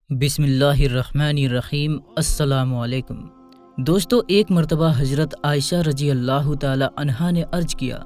بسم اللہ الرحمن الرحیم۔ السلام علیکم دوستو، ایک مرتبہ حضرت عائشہ رضی اللہ تعالی عنہا نے عرض کیا،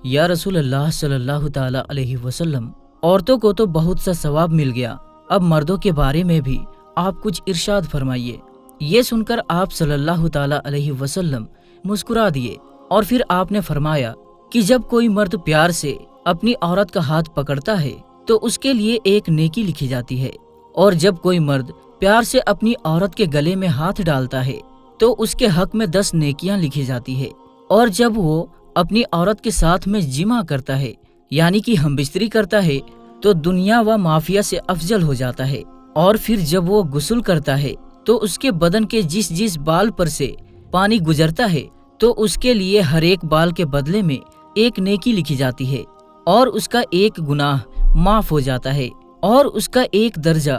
یا رسول اللہ صلی اللہ تعالی علیہ وسلم، عورتوں کو تو بہت سا ثواب مل گیا، اب مردوں کے بارے میں بھی آپ کچھ ارشاد فرمائیے۔ یہ سن کر آپ صلی اللہ تعالی علیہ وسلم مسکرا دیے اور پھر آپ نے فرمایا کہ جب کوئی مرد پیار سے اپنی عورت کا ہاتھ پکڑتا ہے تو اس کے لیے ایک نیکی لکھی جاتی ہے، اور جب کوئی مرد پیار سے اپنی عورت کے گلے میں ہاتھ ڈالتا ہے تو اس کے حق میں 10 نیکیاں لکھی جاتی ہے، اور جب وہ اپنی عورت کے ساتھ میں جمع کرتا ہے یعنی کہ ہم بستری کرتا ہے تو دنیا و مافیا سے افضل ہو جاتا ہے، اور پھر جب وہ غسل کرتا ہے تو اس کے بدن کے جس بال پر سے پانی گزرتا ہے تو اس کے لیے ہر ایک بال کے بدلے میں ایک نیکی لکھی جاتی ہے، اور اس کا ایک گناہ معاف ہو جاتا ہے، اور اس کا ایک درجہ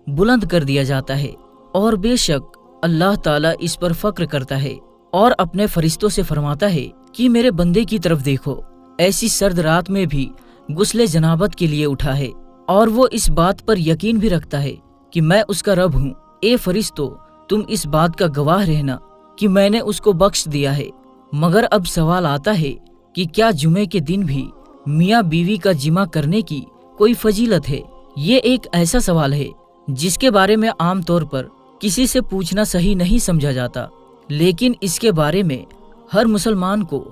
بلند کر دیا جاتا ہے۔ اور بے شک اللہ تعالیٰ اس پر فخر کرتا ہے اور اپنے فرشتوں سے فرماتا ہے کہ میرے بندے کی طرف دیکھو، ایسی سرد رات میں بھی غسل جنابت کے لیے اٹھا ہے، اور وہ اس بات پر یقین بھی رکھتا ہے کہ میں اس کا رب ہوں۔ اے فرشتوں، تم اس بات کا گواہ رہنا کہ میں نے اس کو بخش دیا ہے۔ مگر اب سوال آتا ہے کہ کیا جمعے کے دن بھی میاں بیوی کا جمع کرنے کی کوئی فضیلت ہے؟ یہ ایک ایسا سوال ہے جس کے بارے میں عام طور پر کسی سے پوچھنا صحیح نہیں سمجھا جاتا، لیکن اس کے بارے میں ہر مسلمان کو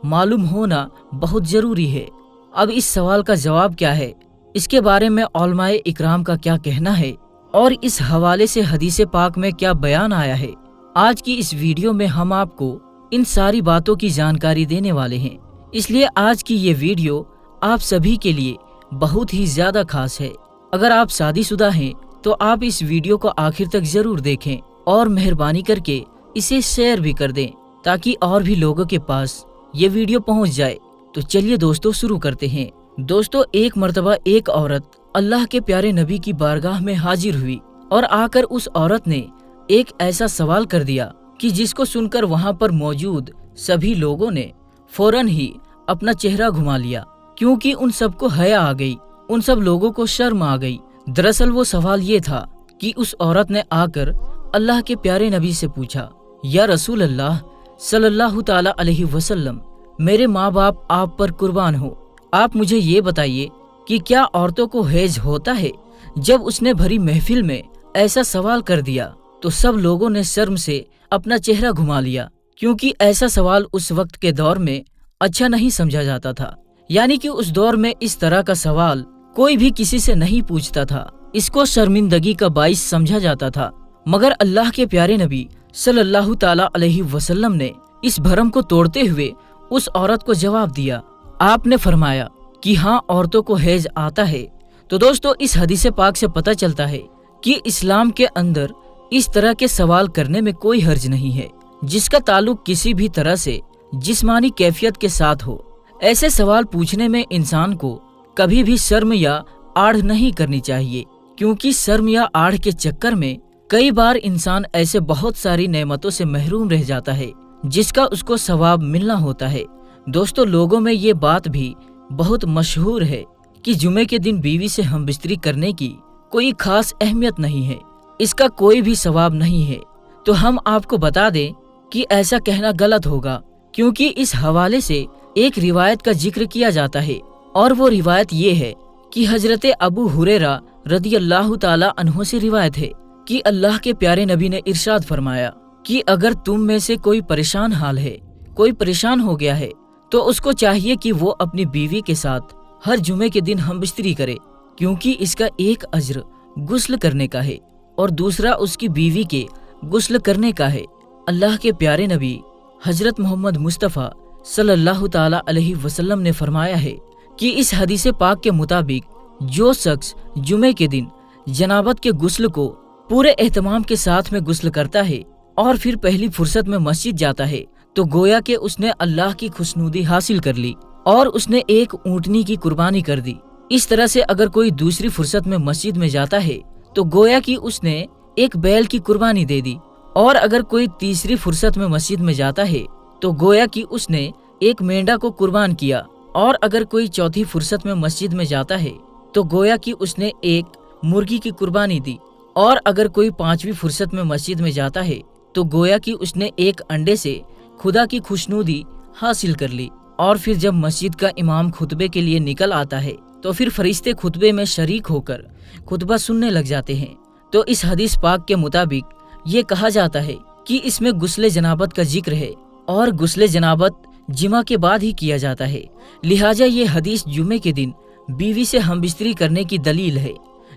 معلوم ہونا بہت ضروری ہے۔ اب اس سوال کا جواب کیا ہے، اس کے بارے میں علماء اکرام کا کیا کہنا ہے، اور اس حوالے سے حدیث پاک میں کیا بیان آیا ہے، آج کی اس ویڈیو میں ہم آپ کو ان ساری باتوں کی جانکاری دینے والے ہیں۔ اس لیے آج کی یہ ویڈیو آپ سبھی کے لیے بہت ہی زیادہ خاص ہے۔ اگر آپ شادی شدہ ہیں تو آپ اس ویڈیو کو آخر تک ضرور دیکھیں، اور مہربانی کر کے اسے شیئر بھی کر دیں تاکہ اور بھی لوگوں کے پاس یہ ویڈیو پہنچ جائے۔ تو چلیے دوستو شروع کرتے ہیں۔ دوستو، ایک مرتبہ ایک عورت اللہ کے پیارے نبی کی بارگاہ میں حاضر ہوئی، اور آ کر اس عورت نے ایک ایسا سوال کر دیا کہ جس کو سن کر وہاں پر موجود سبھی لوگوں نے فوراً ہی اپنا چہرہ گھما لیا، کیونکہ ان سب کو حیا آ گئی، ان سب لوگوں کو شرم آ گئی۔ دراصل وہ سوال یہ تھا کہ اس عورت نے آ کر اللہ کے پیارے نبی سے پوچھا، یا رسول اللہ صلی اللہ تعالی علیہ وسلم، میرے ماں باپ آپ پر قربان ہو، آپ مجھے یہ بتائیے کہ کیا عورتوں کو حیض ہوتا ہے؟ جب اس نے بھری محفل میں ایسا سوال کر دیا تو سب لوگوں نے شرم سے اپنا چہرہ گھما لیا، کیونکہ ایسا سوال اس وقت کے دور میں اچھا نہیں سمجھا جاتا تھا، یعنی کہ اس دور میں اس طرح کا سوال کوئی بھی کسی سے نہیں پوچھتا تھا، اس کو شرمندگی کا باعث سمجھا جاتا تھا۔ مگر اللہ کے پیارے نبی صلی اللہ تعالی علیہ وسلم نے اس بھرم کو توڑتے ہوئے اس عورت کو جواب دیا۔ آپ نے فرمایا کہ ہاں، عورتوں کو حیض آتا ہے۔ تو دوستو، اس حدیث پاک سے پتہ چلتا ہے کہ اسلام کے اندر اس طرح کے سوال کرنے میں کوئی حرج نہیں ہے جس کا تعلق کسی بھی طرح سے جسمانی کیفیت کے ساتھ ہو۔ ایسے سوال پوچھنے میں انسان کو کبھی بھی شرم یا آڑ نہیں کرنی چاہیے، کیونکہ شرم یا آڑ کے چکر میں کئی بار انسان ایسے بہت ساری نعمتوں سے محروم رہ جاتا ہے جس کا اس کو ثواب ملنا ہوتا ہے۔ دوستو، لوگوں میں یہ بات بھی بہت مشہور ہے کہ جمعے کے دن بیوی سے ہم بستری کرنے کی کوئی خاص اہمیت نہیں ہے، اس کا کوئی بھی ثواب نہیں ہے۔ تو ہم آپ کو بتا دیں کہ ایسا کہنا غلط ہوگا، کیونکہ اس حوالے سے ایک روایت کا ذکر کیا جاتا ہے، اور وہ روایت یہ ہے کہ حضرت ابو ہریرہ رضی اللہ تعالی عنہ سے روایت ہے کہ اللہ کے پیارے نبی نے ارشاد فرمایا کہ اگر تم میں سے کوئی پریشان حال ہے، کوئی پریشان ہو گیا ہے، تو اس کو چاہیے کہ وہ اپنی بیوی کے ساتھ ہر جمعے کے دن ہم بستری کرے، کیونکہ اس کا ایک اجر غسل کرنے کا ہے اور دوسرا اس کی بیوی کے غسل کرنے کا ہے۔ اللہ کے پیارے نبی حضرت محمد مصطفیٰ صلی اللہ تعالی علیہ وسلم نے فرمایا ہے کہ اس حدیث پاک کے مطابق جو شخص جمعے کے دن جنابت کے غسل کو پورے اہتمام کے ساتھ میں غسل کرتا ہے اور پھر پہلی فرصت میں مسجد جاتا ہے تو گویا کہ اس نے اللہ کی خوشنودی حاصل کر لی اور اس نے ایک اونٹنی کی قربانی کر دی۔ اس طرح سے اگر کوئی دوسری فرصت میں مسجد میں جاتا ہے تو گویا کہ اس نے ایک بیل کی قربانی دے دی، اور اگر کوئی تیسری فرصت میں مسجد میں جاتا ہے تو گویا کہ اس نے ایک مینڈا کو قربان کیا، اور اگر کوئی چوتھی فرصت میں مسجد میں جاتا ہے تو گویا کہ اس نے ایک مرغی کی قربانی دی، और अगर कोई 5वीं फुर्सत में मस्जिद में जाता है तो गोया कि उसने एक अंडे से खुदा की खुशनुदी हासिल कर ली। और फिर जब मस्जिद का इमाम खुतबे के लिए निकल आता है तो फिर फरिश्ते खुतबे में शरीक होकर खुतबा सुनने लग जाते हैं। तो इस हदीस पाक के मुताबिक ये कहा जाता है कि इसमें गुस्ले जनाबत का जिक्र है और गुस्ले जनाबत जिमा के बाद ही किया जाता है। लिहाजा ये हदीस जुमे के दिन बीवी से हमबिस्तरी करने की दलील है।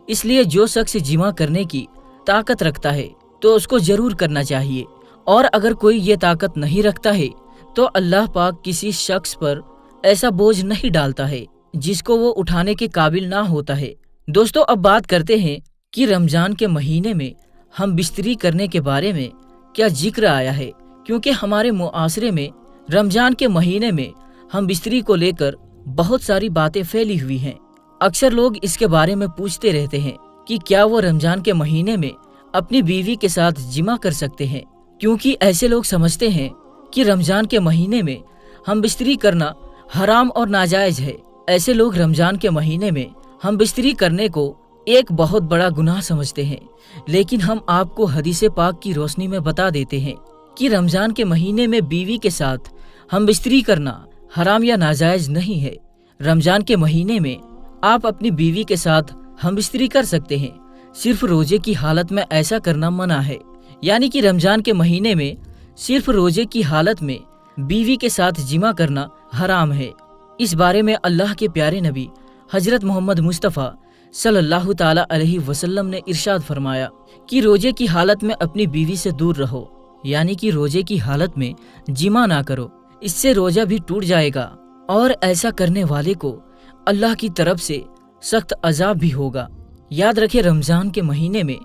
इसलिए जो शख्स जिमा करने की ताकत रखता है तो उसको जरूर करना चाहिए, और अगर कोई ये ताकत नहीं रखता है तो अल्लाह पाक किसी शख्स पर ऐसा बोझ नहीं डालता है जिसको वो उठाने के काबिल ना होता है। दोस्तों, अब बात करते हैं कि रमजान के महीने में हम बिस्तरी करने के बारे में क्या जिक्र आया है, क्योंकि हमारे मुआसरे में रमजान के महीने में हम बिस्तरी को लेकर बहुत सारी बातें फैली हुई हैं। अक्सर लोग इसके बारे में पूछते रहते हैं कि क्या वो रमजान के महीने में अपनी बीवी के साथ जिमा कर सकते हैं, क्योंकि ऐसे लोग समझते हैं कि रमजान के महीने में हम बिस्तरी करना हराम और नाजायज है। ऐसे लोग रमजान के महीने में हम बिस्तरी करने को एक बहुत बड़ा गुनाह समझते हैं, लेकिन हम आपको हदीस पाक की रोशनी में बता देते हैं कि रमजान के महीने में बीवी के साथ हम बिस्तरी करना हराम या नाजायज नहीं है। रमजान के महीने में आप अपनी बीवी के साथ हम बिस्तरी कर सकते हैं, सिर्फ रोजे की हालत में ऐसा करना मना है। यानी कि रमजान के महीने में सिर्फ रोजे की हालत में बीवी के साथ जिमा करना हराम है। इस बारे में अल्लाह के प्यारे नबी हजरत मोहम्मद मुस्तफ़ा सल्लल्लाहु ताला अलैहि वसल्लम ने इरशाद फरमाया कि रोजे की हालत में अपनी बीवी से दूर रहो, यानी कि रोजे की हालत में जिमा ना करो, इससे रोजा भी टूट जाएगा और ऐसा करने वाले को अल्लाह की तरफ से सख्त अजाब भी होगा। याद रखें, रमजान के महीने में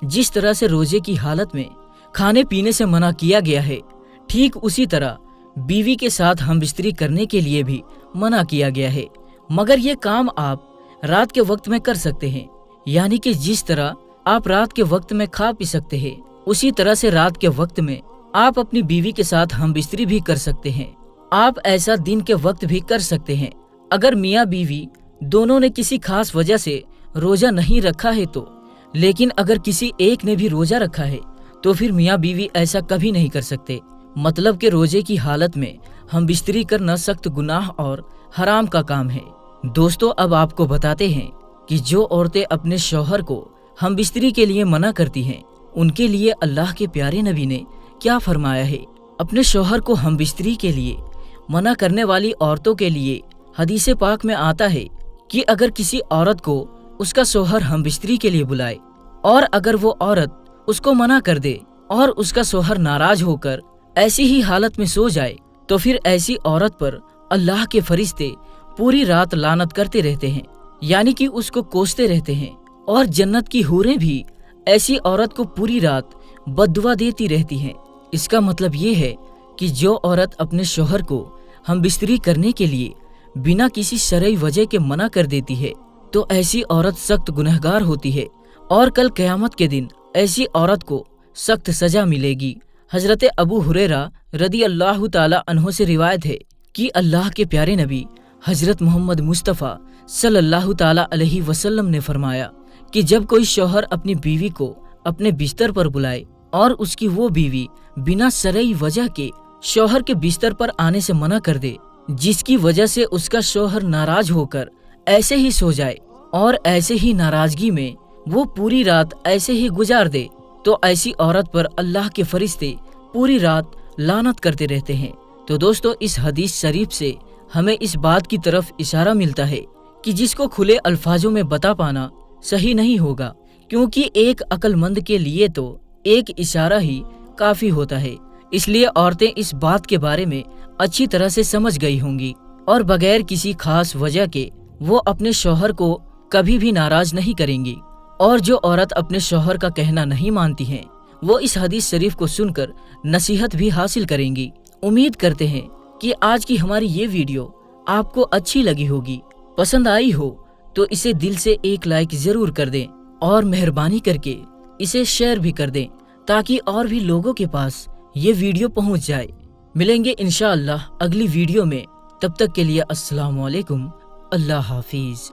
जिस तरह से रोजे की हालत में खाने पीने से मना किया गया है, ठीक उसी तरह बीवी के साथ हम बिस्तरी करने के लिए भी मना किया गया है। मगर ये काम आप रात के वक्त में कर सकते हैं, यानी कि जिस तरह आप रात के वक्त में खा पी सकते हैं, उसी तरह से रात के वक्त में आप अपनी बीवी के साथ हम बिस्तरी भी कर सकते हैं। आप ऐसा दिन के वक्त भी कर सकते हैं। अगर मियाँ बीवी दोनों ने किसी खास वजह से रोजा नहीं रखा है तो, लेकिन अगर किसी एक ने भी रोजा रखा है तो फिर मियाँ बीवी ऐसा कभी नहीं कर सकते। मतलब कि रोजे की हालत में हम बिस्तरी करना सख्त गुनाह और हराम का काम है। दोस्तों, अब आपको बताते हैं कि जो औरतें अपने शौहर को हम बिस्तरी के लिए मना करती हैं, उनके लिए अल्लाह के प्यारे नबी ने क्या फरमाया है। अपने शौहर को हम बिस्तरी के लिए मना करने वाली औरतों के लिए हदीस पाक में आता है कि अगर किसी औरत को उसका शौहर हम बिस्तरी के लिए बुलाए और अगर वो औरत उसको मना कर दे और उसका शौहर नाराज होकर ऐसी ही हालत में सो जाए, तो फिर ऐसी औरत पर अल्लाह के फरिश्ते पूरी रात लानत करते रहते हैं, यानी कि उसको कोसते रहते हैं। और जन्नत की हूरें भी ऐसी औरत को पूरी रात बद्दुआ देती रहती हैं। इसका मतलब ये है कि जो औरत अपने शौहर को हम बिस्तरी करने के लिए बिना किसी शरई वजह के मना कर देती है, तो ऐसी औरत सख्त गुनहगार होती है और कल क़यामत के दिन ऐसी औरत को सख्त सजा मिलेगी। हजरत अबू हुरैरा रदी अल्लाह ताला अन्हो से रिवायत है कि अल्लाह के प्यारे नबी हजरत मोहम्मद मुस्तफ़ा सल्लल्लाहु ताला अलैहि वसल्लम ने फरमाया कि जब कोई शौहर अपनी बीवी को अपने बिस्तर पर बुलाए और उसकी वो बीवी बिना शरई वजह के शौहर के बिस्तर पर आने से मना कर दे, जिसकी वजह से उसका शौहर नाराज होकर ऐसे ही सो जाए और ऐसे ही नाराजगी में वो पूरी रात ऐसे ही गुजार दे, तो ऐसी औरत पर अल्लाह के फरिश्ते पूरी रात लानत करते रहते हैं। तो दोस्तों, इस हदीस शरीफ से हमें इस बात की तरफ इशारा मिलता है कि जिसको खुले अल्फाजों में बता पाना सही नहीं होगा, क्योंकि एक अक्लमंद के लिए तो एक इशारा ही काफी होता है। इसलिए औरतें इस बात के बारे में अच्छी तरह से समझ गई होंगी और बगैर किसी खास वजह के वो अपने शौहर को कभी भी नाराज नहीं करेंगी। और जो औरत अपने शौहर का कहना नहीं मानती हैं, वो इस हदीस शरीफ को सुनकर नसीहत भी हासिल करेंगी। उम्मीद करते हैं कि आज की हमारी ये वीडियो आपको अच्छी लगी होगी। पसंद आई हो तो इसे दिल से एक लाइक जरूर कर दें और मेहरबानी करके इसे शेयर भी कर दें, ताकि और भी लोगों के पास ये वीडियो पहुंच जाए। मिलेंगे इंशाअल्लाह अगली वीडियो में, तब तक के लिए अस्सलाम वालेकुम, अल्लाह हाफिज।